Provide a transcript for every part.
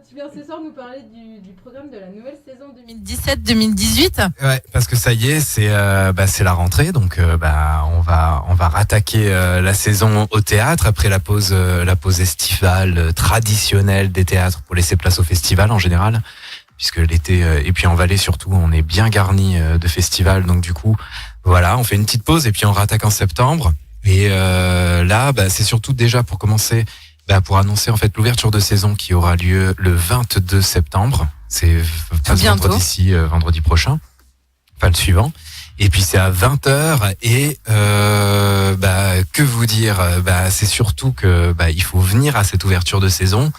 tu viens ce soir nous parler du programme de la nouvelle saison 2017-2018. Ouais, parce que ça y est, c'est la rentrée, donc on va rattaquer la saison au théâtre après la pause estivale traditionnelle des théâtres pour laisser place au festival en général, puisque l'été et puis en Valais surtout, on est bien garni de festivals, donc du coup, voilà, on fait une petite pause et puis on rattaque en septembre. Et là, c'est surtout déjà pour commencer. Pour annoncer en fait l'ouverture de saison qui aura lieu le 22 septembre. C'est pas ce vendredi-ci, vendredi prochain. Enfin, le suivant. Et puis c'est à 20h et que vous dire, c'est surtout que il faut venir à cette ouverture de saison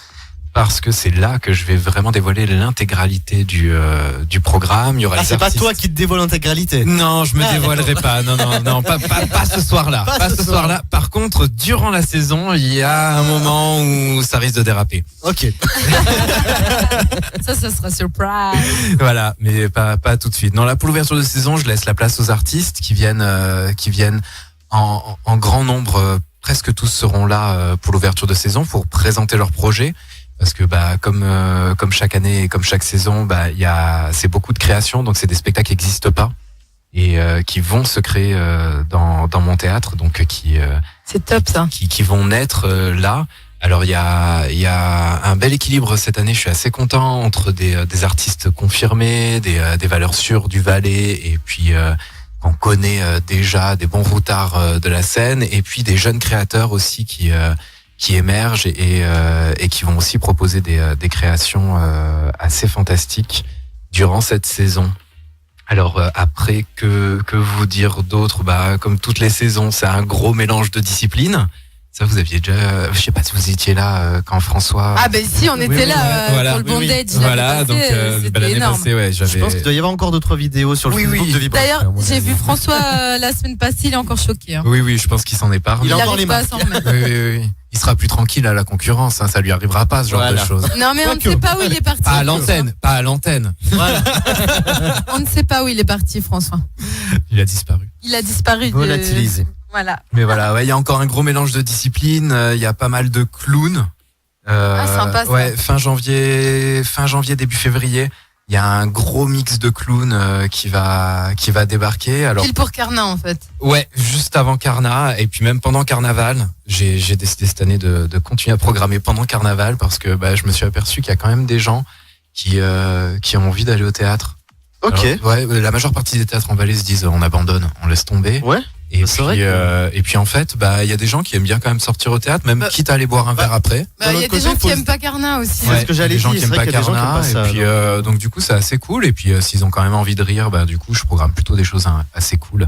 parce que c'est là que je vais vraiment dévoiler l'intégralité du programme. Il y aura c'est artistes. Pas toi qui te dévoile l'intégralité. Non, je me dévoilerai pas. Non, pas ce soir-là. Pas ce soir-là. Par contre, durant la saison, il y a un moment où ça risque de déraper. Ok. ça sera surprise. Voilà, mais pas tout de suite. Non, là pour l'ouverture de saison, je laisse la place aux artistes qui viennent en grand nombre. Presque tous seront là pour l'ouverture de saison pour présenter leurs projets. Parce que comme chaque année et comme chaque saison, c'est beaucoup de créations, donc c'est des spectacles qui n'existent pas et qui vont se créer dans mon théâtre, donc c'est top ça. Qui vont naître là. Alors il y a un bel équilibre cette année. Je suis assez content entre des artistes confirmés, des valeurs sûres du Valais et puis qu'on connaît déjà, des bons routards de la scène, et puis des jeunes créateurs aussi qui émergent et qui vont aussi proposer des créations assez fantastiques durant cette saison. Alors après, que vous dire d'autre ? Comme toutes les saisons, c'est un gros mélange de disciplines. Ça, vous aviez déjà... Je sais pas si vous étiez là quand François... Ah si, on était là pour le bondage. Voilà, donc l'année énorme. passée, Je pense qu'il doit y avoir encore d'autres vidéos sur le Facebook de Vibra. D'ailleurs, j'ai vu François la semaine passée, il est encore choqué. Hein. Oui, je pense qu'il s'en est pas. Il a encore les pas masques. à s'en remettre. Oui. Il sera plus tranquille à la concurrence, ça lui arrivera pas ce genre de choses. Non mais on ne sait pas où il est parti. Pas à l'antenne. Voilà. On ne sait pas où il est parti, François. Il a disparu. Volatilisé. Voilà. Mais voilà, il y a encore un gros mélange de disciplines, il y a pas mal de clowns. Sympa ça. Ouais, fin janvier, début février, il y a un gros mix de clowns qui va débarquer. Alors pile pour Carnat en fait. Ouais, juste avant Carnat et puis même pendant Carnaval, j'ai décidé cette année de continuer à programmer pendant Carnaval parce que je me suis aperçu qu'il y a quand même des gens qui ont envie d'aller au théâtre. Ok. Alors, la majeure partie des théâtres en Valais se disent on abandonne, on laisse tomber. Ouais. Et puis en fait, il y a des gens qui aiment bien quand même sortir au théâtre, même quitte à aller boire un verre après. Il y a des gens qui aiment pas Carnat aussi. C'est ce que j'allais dire. Des gens qui aiment pas Carnat. Et puis donc du coup, c'est assez cool. Et puis s'ils ont quand même envie de rire, du coup, je programme plutôt des choses assez cool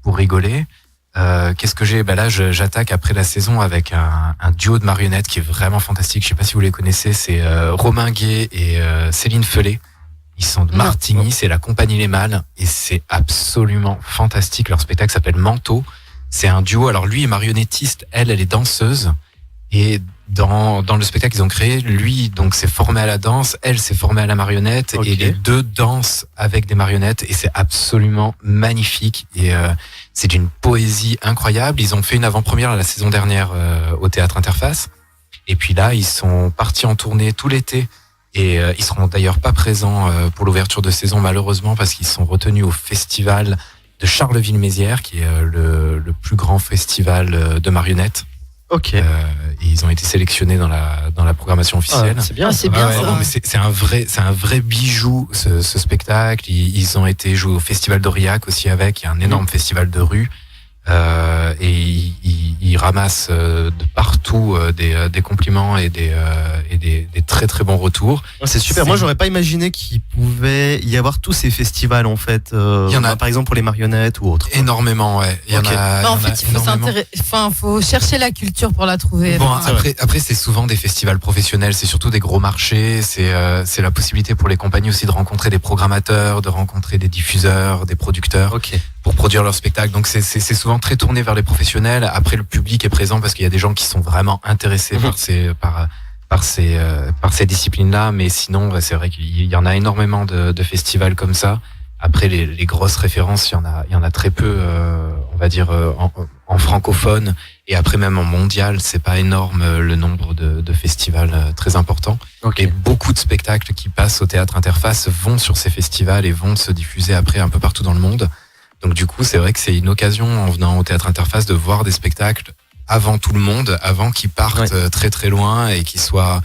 pour rigoler. Qu'est-ce que j'ai ? Là, j'attaque après la saison avec un duo de marionnettes qui est vraiment fantastique. Je sais pas si vous les connaissez. C'est Romain Gué et Céline Felet. Ils sont de Martigny, c'est la compagnie Les Mâles et c'est absolument fantastique. Leur spectacle s'appelle Manteau. C'est un duo. Alors lui est marionnettiste, elle est danseuse. Et dans le spectacle qu'ils ont créé, lui donc s'est formé à la danse, elle s'est formée à la marionnette. Okay. Et les deux dansent avec des marionnettes et c'est absolument magnifique. Et c'est d'une poésie incroyable. Ils ont fait une avant-première la saison dernière au Théâtre Interface. Et puis là, ils sont partis en tournée tout l'été. Et ils seront d'ailleurs pas présents pour l'ouverture de saison malheureusement parce qu'ils sont retenus au festival de Charleville-Mézières qui est le plus grand festival de marionnettes. Ok. Et ils ont été sélectionnés dans la programmation officielle. C'est bien, c'est bien. Non, mais c'est un vrai bijou ce spectacle. Ils ont été joués au festival d'Aurillac aussi avec. Il y a un énorme festival de rue. Et ils ramassent de partout des compliments et des très très bons retours. C'est super. Moi, j'aurais pas imaginé qu'il pouvait y avoir tous ces festivals en fait. Il y en a par exemple pour les marionnettes ou autres. Énormément, ouais. Il y en a. En fait, il faut chercher la culture pour la trouver. Bon, après, c'est souvent des festivals professionnels. C'est surtout des gros marchés. C'est la possibilité pour les compagnies aussi de rencontrer des programmateurs, de rencontrer des diffuseurs, des producteurs. Ok. Pour produire leur spectacle. Donc c'est souvent très tourné vers les professionnels. Après, le public est présent parce qu'il y a des gens qui sont vraiment intéressés par ces disciplines-là. Mais sinon, c'est vrai qu'il y en a énormément de festivals comme ça. Après, les grosses références, il y en a très peu, on va dire, en francophone. Et après, même en mondial, c'est pas énorme le nombre de festivals très importants. Okay. Et beaucoup de spectacles qui passent au Théâtre Interface vont sur ces festivals et vont se diffuser après un peu partout dans le monde. Donc du coup, c'est vrai que c'est une occasion, en venant au Théâtre Interface, de voir des spectacles avant tout le monde, avant qu'ils partent très très loin et qu'ils soient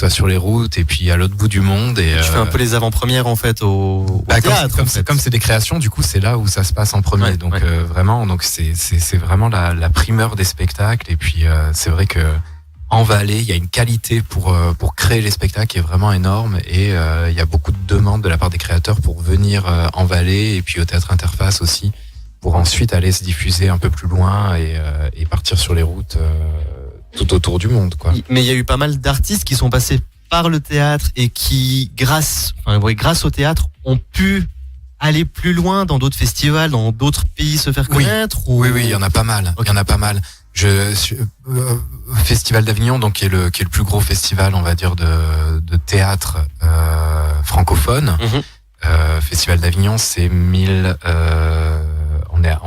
sur les routes et puis à l'autre bout du monde. Et tu fais un peu les avant-premières en fait au théâtre. Comme c'est des créations, du coup c'est là où ça se passe en premier. Donc vraiment, donc c'est vraiment la primeur des spectacles. Et puis c'est vrai que en Valais, il y a une qualité pour créer les spectacles qui est vraiment énorme. Et il y a beaucoup de demandes de la part des créateurs pour venir en Valais et puis au Théâtre Interface aussi, pour ensuite aller se diffuser un peu plus loin et partir sur les routes tout autour du monde, quoi. Mais il y a eu pas mal d'artistes qui sont passés par le théâtre et qui, grâce au théâtre, ont pu aller plus loin dans d'autres festivals, dans d'autres pays, se faire connaître. Oui, il y en a pas mal. Okay. Il y en a pas mal. Festival d'Avignon, donc qui est le plus gros festival, on va dire, de théâtre francophone. Festival d'Avignon, c'est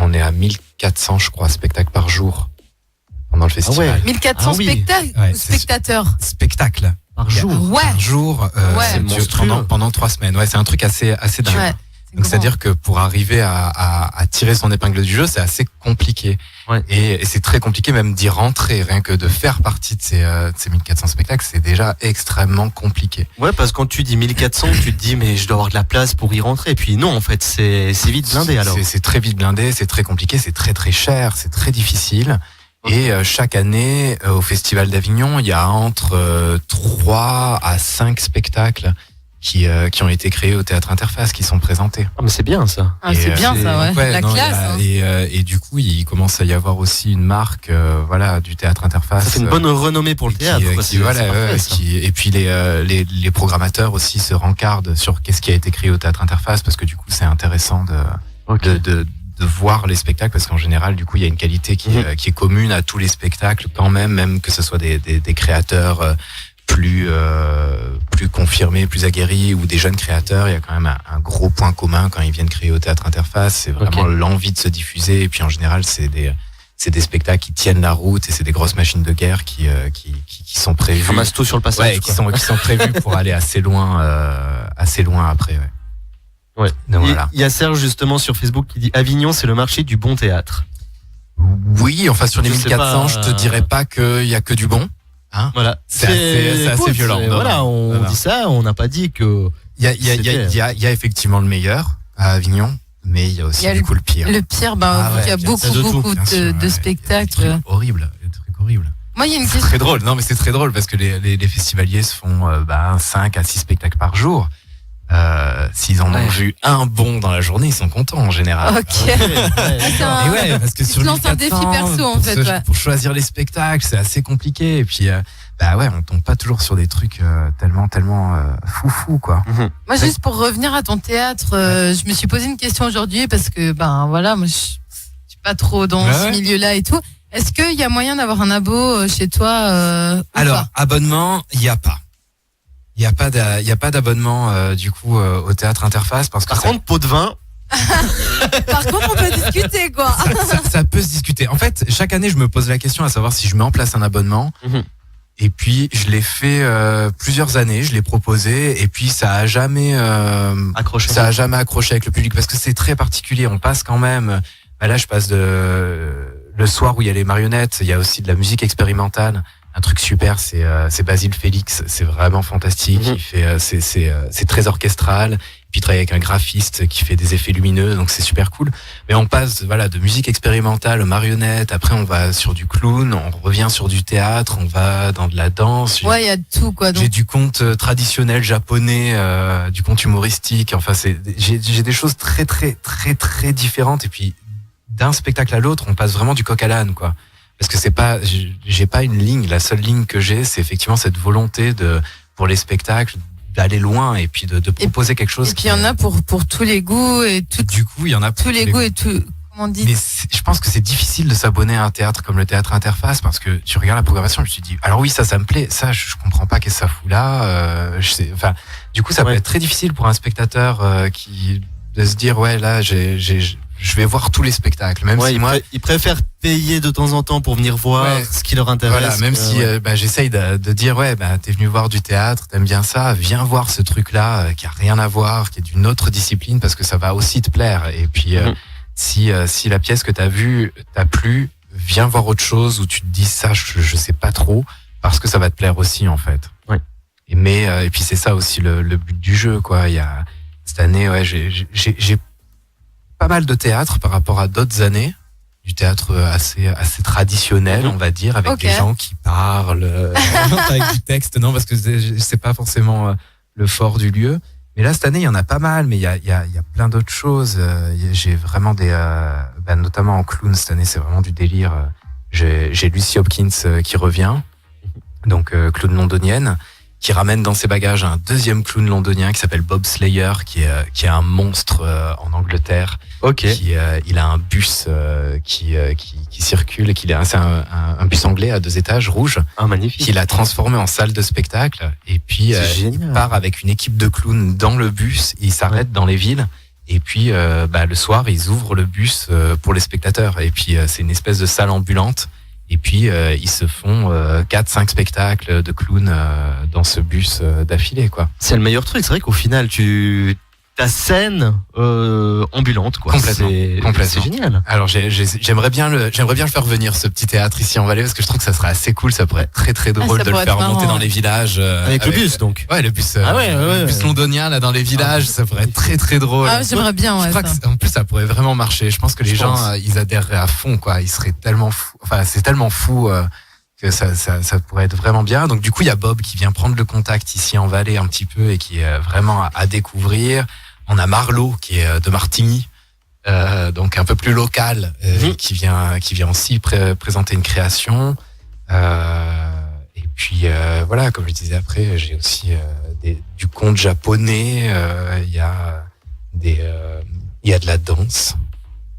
on est à 1400, je crois, spectacles par jour pendant le festival. 1400 spectateurs. Spectacles par jour. Par jour, c'est monstrueux. Pendant 3 semaines. Ouais, c'est un truc assez dingue. Ouais, donc c'est-à-dire que pour arriver à tirer son épingle du jeu, c'est assez compliqué. Ouais. Et c'est très compliqué même d'y rentrer, rien que de faire partie de ces 1400 spectacles, c'est déjà extrêmement compliqué. Ouais, parce que quand tu dis 1400, tu te dis mais je dois avoir de la place pour y rentrer. Et puis non, en fait, c'est vite blindé alors. C'est très vite blindé, c'est très compliqué, c'est très très cher, c'est très difficile. Et chaque année, au Festival d'Avignon, il y a entre 3 à 5 spectacles qui ont été créés au Théâtre Interface, qui sont présentés. Ah, mais c'est bien ça. Ah, c'est bien ça, ouais. La classe. Et du coup, il commence à y avoir aussi une marque, du Théâtre Interface. Ça fait une bonne renommée pour le théâtre. Et puis les programmateurs aussi se rencardent sur qu'est-ce qui a été créé au Théâtre Interface, parce que du coup, c'est intéressant de voir les spectacles, parce qu'en général, du coup, il y a une qualité qui est commune à tous les spectacles, quand même que ce soit des créateurs plus confirmés, plus aguerris, ou des jeunes créateurs. Il y a quand même un gros point commun quand ils viennent créer au Théâtre Interface, c'est vraiment l'envie de se diffuser. Et puis en général, c'est des spectacles qui tiennent la route, et c'est des grosses machines de guerre qui sont prévues. Ils ramassent tout sur le passage. Ouais, qui sont prévues pour aller assez loin après. Ouais. Ouais. Donc, voilà. Il y a Serge justement sur Facebook qui dit Avignon, c'est le marché du bon théâtre. Oui, enfin sur les 1400, je te dirais pas qu'il y a que du bon. Hein, voilà, c'est assez violent. Voilà, on dit ça, on n'a pas dit que. Il y a effectivement le meilleur à Avignon, mais il y a aussi du coup le pire. Le pire, il y a beaucoup de spectacles. Des trucs horribles. Moi, il y a une question. Très drôle. Non, mais c'est très drôle parce que les festivaliers se font 5 à 6 spectacles par jour. S'ils en ont vu un bon dans la journée, ils sont contents en général. Ok. Parce que sur lance un défi perso en fait. Pour choisir les spectacles, c'est assez compliqué. Et puis, on tombe pas toujours sur des trucs tellement foufou quoi. Moi, juste pour revenir à ton théâtre, je me suis posé une question aujourd'hui parce que moi je suis pas trop dans ce milieu-là et tout. Est-ce qu'il y a moyen d'avoir un abo chez toi Alors, abonnement, il y a pas. Il y a pas d'abonnement du coup au Théâtre Interface, parce que par contre, pot de vin. Par contre, on peut discuter quoi. Ça peut se discuter. En fait, chaque année, je me pose la question à savoir si je mets en place un abonnement. Et puis je l'ai fait plusieurs années, je l'ai proposé, et puis ça a jamais accroché. Ça a jamais accroché avec le public, parce que c'est très particulier. On passe quand même. Là, je passe le soir où il y a les marionnettes. Il y a aussi de la musique expérimentale. Un truc super, c'est Basile Félix, c'est vraiment fantastique. Il fait, c'est très orchestral. Puis il travaille avec un graphiste qui fait des effets lumineux, donc c'est super cool. Mais on passe de musique expérimentale aux marionnettes. Après, on va sur du clown, on revient sur du théâtre, on va dans de la danse. Ouais, il y a tout quoi. Donc. J'ai du conte traditionnel japonais, du conte humoristique. Enfin, j'ai des choses très très très très différentes. Et puis d'un spectacle à l'autre, on passe vraiment du coq à l'âne quoi. Parce que j'ai pas une ligne. La seule ligne que j'ai, c'est effectivement cette volonté pour les spectacles, d'aller loin et puis de proposer quelque chose. Et puis il y en a pour tous les goûts et tout. Du coup, il y en a pour tous les goûts et tout. Comment on dit ? Mais je pense que c'est difficile de s'abonner à un théâtre comme le Théâtre Interface, parce que tu regardes la programmation et tu te dis, alors oui, ça me plaît. Ça, je comprends pas qu'est-ce que ça fout là. Du coup, ça peut être très difficile pour un spectateur de se dire ouais là je vais voir tous les spectacles, même si moi ils préfèrent payer de temps en temps pour venir voir ce qui leur intéresse. Voilà, même si j'essaye de dire t'es venu voir du théâtre, t'aimes bien ça, viens voir ce truc-là qui a rien à voir, qui est d'une autre discipline, parce que ça va aussi te plaire. Et puis si la pièce que t'as vue t'a plu, viens voir autre chose où tu te dis ça, je sais pas trop, parce que ça va te plaire aussi en fait. Ouais. Et puis c'est ça aussi le but du jeu, quoi. Il y a cette année, j'ai pas mal de théâtre par rapport à d'autres années, du théâtre assez traditionnel, on va dire, avec des gens qui parlent, avec du texte, non, parce que c'est pas forcément le fort du lieu. Mais là, cette année, il y en a pas mal, mais il y a plein d'autres choses. J'ai vraiment notamment en clown, cette année, c'est vraiment du délire. J'ai Lucy Hopkins qui revient, donc clown londonienne, qui ramène dans ses bagages un deuxième clown londonien qui s'appelle Bob Slayer, qui est un monstre en Angleterre. Il a un bus qui circule, c'est un bus anglais à 2 étages rouge, magnifique, qu'il a transformé en salle de spectacle. Et puis il part avec une équipe de clowns dans le bus, il s'arrête dans les villes. Et puis le soir, ils ouvrent le bus pour les spectateurs. Et puis c'est une espèce de salle ambulante. Et puis ils se font 4-5 spectacles de clowns dans ce bus d'affilée, quoi. C'est le meilleur truc. C'est vrai qu'au final, ta scène ambulante, quoi. Complètement. C'est génial. Alors j'aimerais bien le faire venir, ce petit théâtre ici en Valais, parce que je trouve que ça serait assez cool. Ça pourrait être très très drôle de le faire monter dans les villages avec le bus, donc. Ouais, le bus. Le bus londonien là dans les villages, ça pourrait être très très drôle. J'aimerais bien. Je crois en plus ça pourrait vraiment marcher. Je pense que les gens ils adhéreraient à fond, quoi. Ils seraient tellement fous. Enfin, c'est tellement fou. Que ça pourrait être vraiment bien. Donc du coup il y a Bob qui vient prendre le contact ici en Valais un petit peu et qui est vraiment à découvrir. On a Marlo qui est de Martigny, donc un peu plus local, qui vient aussi présenter une création. Et puis voilà, comme je disais après, j'ai aussi du conte japonais. Il y a de la danse.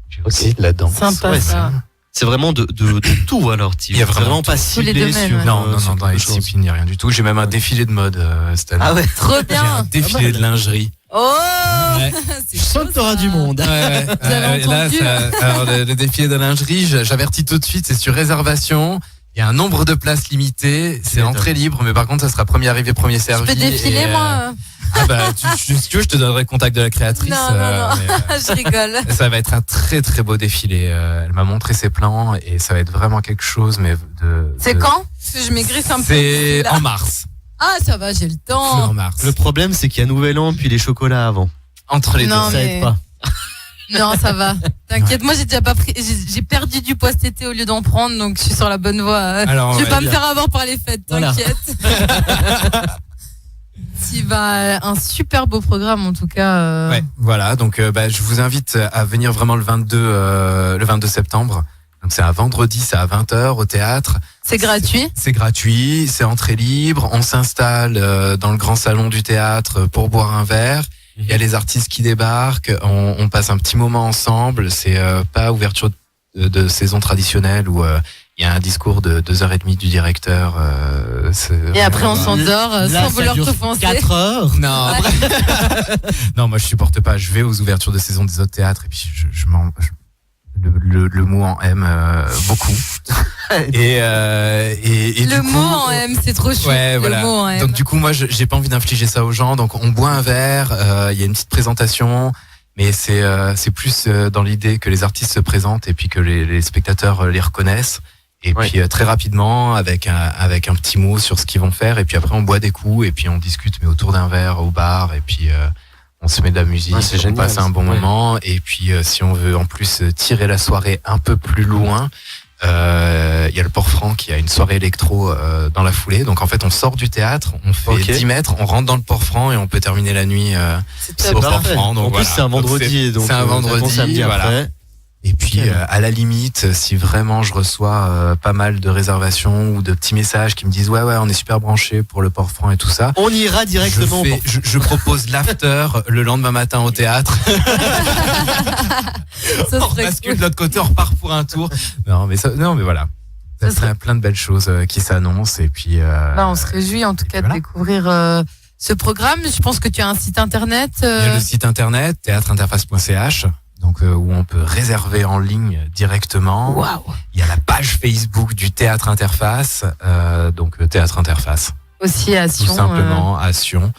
J'ai aussi de la danse. Sympa ça. C'est vraiment de tout, alors. Il y a vraiment pas ciblé sur... Non, dans les disciplines, il n'y a rien du tout. J'ai même un défilé de mode cette année. Ah ouais, trop bien. J'ai un défilé de lingerie. Oh, je sens que t'auras du monde. Alors le défilé de lingerie, j'avertis tout de suite, c'est sur réservation. Il y a un nombre de places limitées, c'est entrée libre, mais par contre, ça sera premier arrivé, premier servi. Je peux défiler, moi. Si tu veux, je te donnerai le contact de la créatrice. Non. Je rigole. Ça va être un très très beau défilé. Elle m'a montré ses plans et ça va être vraiment quelque chose. Mais c'est quand? Parce que je maigrisse un peu. C'est en mars. Ah, ça va, j'ai le temps. En mars. Le problème, c'est qu'il y a Nouvel An puis les chocolats avant. Entre les deux, ça aide pas. Non, ça va. T'inquiète, moi j'ai déjà pas pris. J'ai perdu du poids cet été au lieu d'en prendre, donc je suis sur la bonne voie. Alors, je vais pas me faire avoir par les fêtes, t'inquiète. Un super beau programme en tout cas. Ouais, voilà. Donc je vous invite à venir vraiment le 22 septembre. Donc c'est un vendredi, c'est à 20h au théâtre. C'est gratuit. C'est gratuit, c'est entrée libre. On s'installe dans le grand salon du théâtre pour boire un verre. Il y a les artistes qui débarquent, on passe un petit moment ensemble. C'est pas ouverture de saison traditionnelle où il y a un discours de 2h30 du directeur. Et après on s'endort sans vouloir t'offenser. 4 heures. Non, non, moi je supporte pas. Je vais aux ouvertures de saison des autres théâtres et puis le mot en M beaucoup. et le mot en M, c'est trop chou. Ouais, voilà. Le mot en M. Donc du coup moi j'ai pas envie d'infliger ça aux gens, donc on boit un verre, il y a une petite présentation, mais c'est plus dans l'idée que les artistes se présentent et puis que les spectateurs les reconnaissent. Et puis très rapidement avec un petit mot sur ce qu'ils vont faire, et puis après on boit des coups et puis on discute mais autour d'un verre au bar, et puis on se met de la musique, on passe un bon moment. Et puis si on veut en plus tirer la soirée un peu plus loin, il y a le Port-Franc qui a une soirée électro dans la foulée. Donc en fait on sort du théâtre, on fait 10 mètres, on rentre dans le Port-Franc et on peut terminer la nuit au Port-Franc. Donc en plus c'est un vendredi, donc c'est un vendredi, samedi voilà. Après. Et puis à la limite, si vraiment je reçois pas mal de réservations ou de petits messages qui me disent ouais on est super branchés pour le Port-Franc et tout ça, on ira directement. Je propose l'after le lendemain matin au théâtre. On bascule de l'autre côté, on repart pour un tour. Non mais voilà. Ça serait plein de belles choses qui s'annoncent, et puis on se réjouit en tout cas de découvrir ce programme. Je pense que tu as un site internet. Il y a le site internet théâtreinterface.ch. Donc où on peut réserver en ligne directement. Waouh. Il y a la page Facebook du Théâtre Interface, donc Théâtre Interface. Aussi à Sion. Tout simplement à Sion.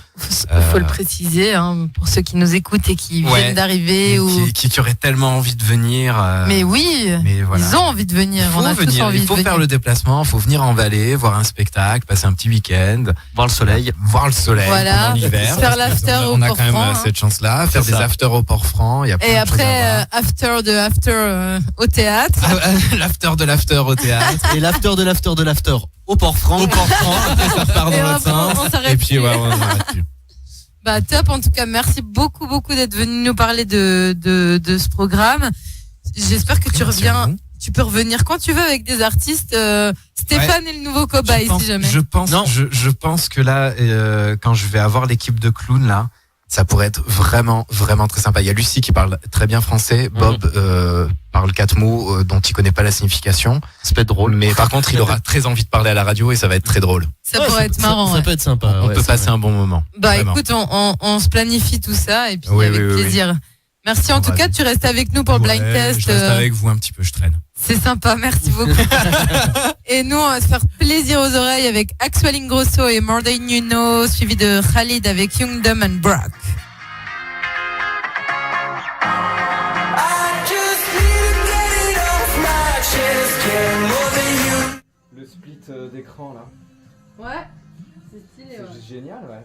Faut le préciser pour ceux qui nous écoutent et qui viennent d'arriver qui auraient tellement envie de venir. Mais oui, mais voilà. ils ont envie de venir. On a tous envie. Il faut faire le déplacement, il faut venir en Valais, voir un spectacle, passer un petit week-end, voir le soleil, voilà, pendant l'hiver. Faire l'after au Port-Franc. On a quand même cette chance-là, faire des afters au Port-Franc. Et après, after de after au théâtre. L'after de l'after au théâtre. Et l'after de l'after de l'after au Port-Franc. Au Port-Franc, après ça repart dans l'autre sens. Et puis on s'arrête plus. Bah top, en tout cas merci beaucoup d'être venu nous parler de ce programme. J'espère que tu reviens. Tu peux revenir quand tu veux avec des artistes. Stéphane est le nouveau cobaye si jamais. Je pense que là, quand je vais avoir l'équipe de clowns là, ça pourrait être vraiment très sympa. Il y a Lucie qui parle très bien français. Bob parle 4 mots dont il connaît pas la signification. Ça peut être drôle. Mais par contre, il aura très envie de parler à la radio et ça va être très drôle. Ça pourrait être marrant. Ça peut être sympa. On peut passer un bon moment. Bah vraiment. Écoute, on se planifie tout ça et puis avec plaisir. Merci en tout cas, tu restes avec nous pour le blind test. Je reste avec vous un petit peu, je traîne. C'est sympa, merci beaucoup. Et nous, on va se faire plaisir aux oreilles avec Axwell Ingrosso et More Than You Know, suivi de Khalid avec Young, Dumb and Brock. Le split d'écran là. Ouais, c'est stylé. C'est génial, ouais.